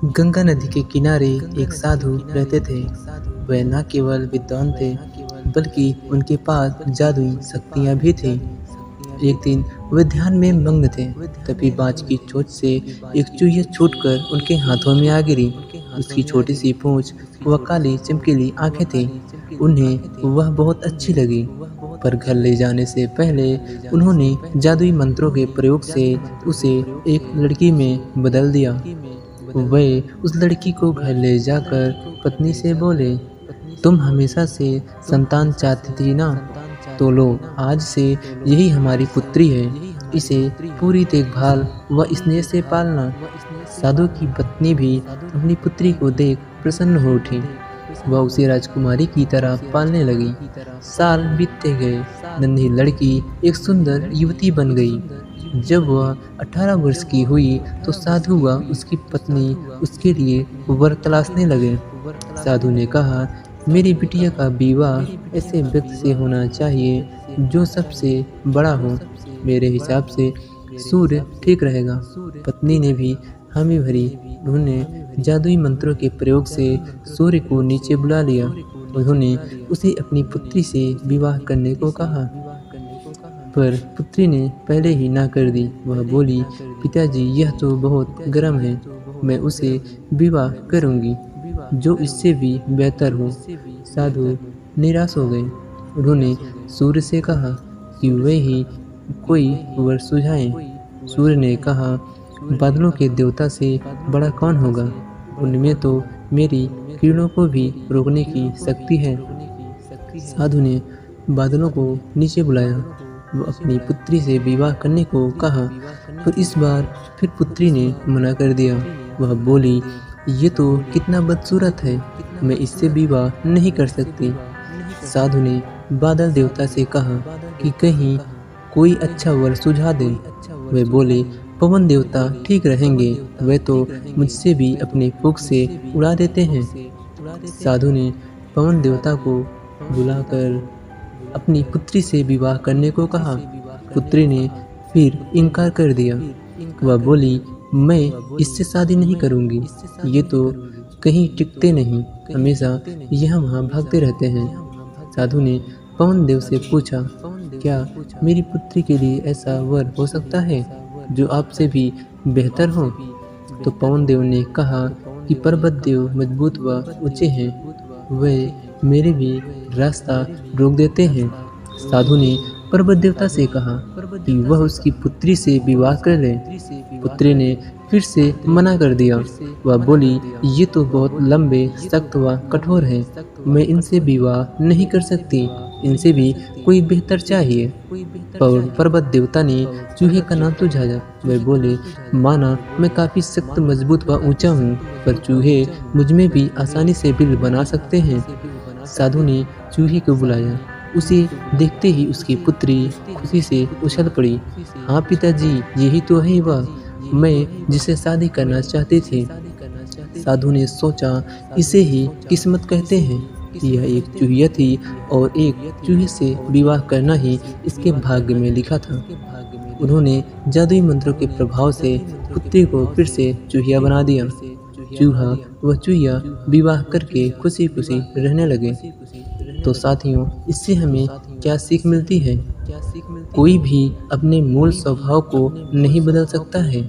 गंगा नदी के किनारे एक साधु रहते थे। वह न केवल विद्वान थे, बल्कि उनके पास जादुई शक्तियाँ भी थीं। एक दिन वे ध्यान में मग्न थे, तभी बाज की चोंच से एक चूहिया छूटकर उनके हाथों में आ गिरी। उसकी छोटी सी पूंछ व काली चमकीली आंखें थीं। उन्हें वह बहुत अच्छी लगी, पर घर ले जाने से पहले उन्होंने जादुई मंत्रों के प्रयोग से उसे एक लड़की में बदल दिया। वे उस लड़की को घर ले जाकर पत्नी से बोले, तुम हमेशा से संतान चाहती थी ना, तो लो, आज से यही हमारी पुत्री है। इसे पूरी देखभाल व स्नेह से पालना। साधु की पत्नी भी अपनी पुत्री को देख प्रसन्न हो उठी। वह उसे राजकुमारी की तरह पालने लगी। साल बीतते गए, नन्ही लड़की एक सुंदर युवती बन गई। जब वह 18 वर्ष की हुई तो साधु व उसकी पत्नी उसके लिए वर तलाशने लगे। साधु ने कहा, मेरी बिटिया का विवाह ऐसे व्यक्ति से होना चाहिए जो सबसे बड़ा हो। मेरे हिसाब से सूर्य ठीक रहेगा। पत्नी ने भी हामी भरी। उन्होंने जादुई मंत्रों के प्रयोग से सूर्य को नीचे बुला लिया। उन्होंने उसे अपनी पुत्री से विवाह करने को कहा, पर पुत्री ने पहले ही ना कर दी। वह बोली, पिताजी, यह तो बहुत गर्म है, मैं उसे विवाह करूंगी जो इससे भी बेहतर हो। साधु निराश हो गए। उन्होंने सूर्य से कहा कि वे ही कोई वर सुझाएं। सूर्य ने कहा, बादलों के देवता से बड़ा कौन होगा? उनमें तो मेरी किरणों को भी रोकने की शक्ति है। साधु ने बादलों को नीचे बुलाया। वो अपनी पुत्री से विवाह करने को कहा, पर इस बार फिर पुत्री ने मना कर दिया। वह बोली, ये तो कितना बदसूरत है, मैं इससे विवाह नहीं कर सकती। साधु ने बादल देवता से कहा कि कहीं कोई अच्छा वर सुझा दे। वे बोले, पवन देवता ठीक रहेंगे, वे तो मुझसे भी अपने फूंक से उड़ा देते हैं। साधु ने पवन देवता को बुलाकर अपनी पुत्री से विवाह करने को कहा। पुत्री ने फिर इनकार कर दिया। वह बोली, मैं इससे शादी नहीं करूंगी, ये तो कहीं टिकते नहीं, हमेशा यहाँ वहाँ भागते रहते हैं। साधु ने पवन देव से पूछा, क्या मेरी पुत्री के लिए ऐसा वर हो सकता है जो आपसे भी बेहतर हो? तो पवन देव ने कहा कि पर्वत देव मजबूत व ऊंचे हैं, वे मेरे भी रास्ता रोक देते हैं। साधु ने पर्वत देवता से कहा कि वह उसकी पुत्री से विवाह कर ले। पुत्री ने फिर से मना कर दिया। वह बोली, ये तो बहुत लंबे, सख्त व कठोर हैं, मैं इनसे विवाह नहीं कर सकती, इनसे भी कोई बेहतर चाहिए। पर्वत देवता ने चूहे का नाम सुझाया। वे बोले, माना मैं काफी सख्त, मजबूत व ऊंचा हूँ, पर चूहे मुझ में भी आसानी से बिल बना सकते हैं। साधु ने चूहे को बुलाया। उसे देखते ही उसकी पुत्री खुशी से उछल पड़ी। हाँ पिताजी, यही तो है वह, मैं जिसे शादी करना चाहती थी। साधु ने सोचा, इसे ही किस्मत कहते हैं। यह एक चूहिया थी और एक चूहे से विवाह करना ही इसके भाग्य में लिखा था। उन्होंने जादुई मंत्रों के प्रभाव से पुत्री को फिर से चूहिया बना दिया। चूहा व चूहिया विवाह करके खुशी खुशी रहने लगे। तो साथियों, इससे हमें क्या सीख मिलती है? कोई भी अपने मूल स्वभाव को नहीं बदल सकता है,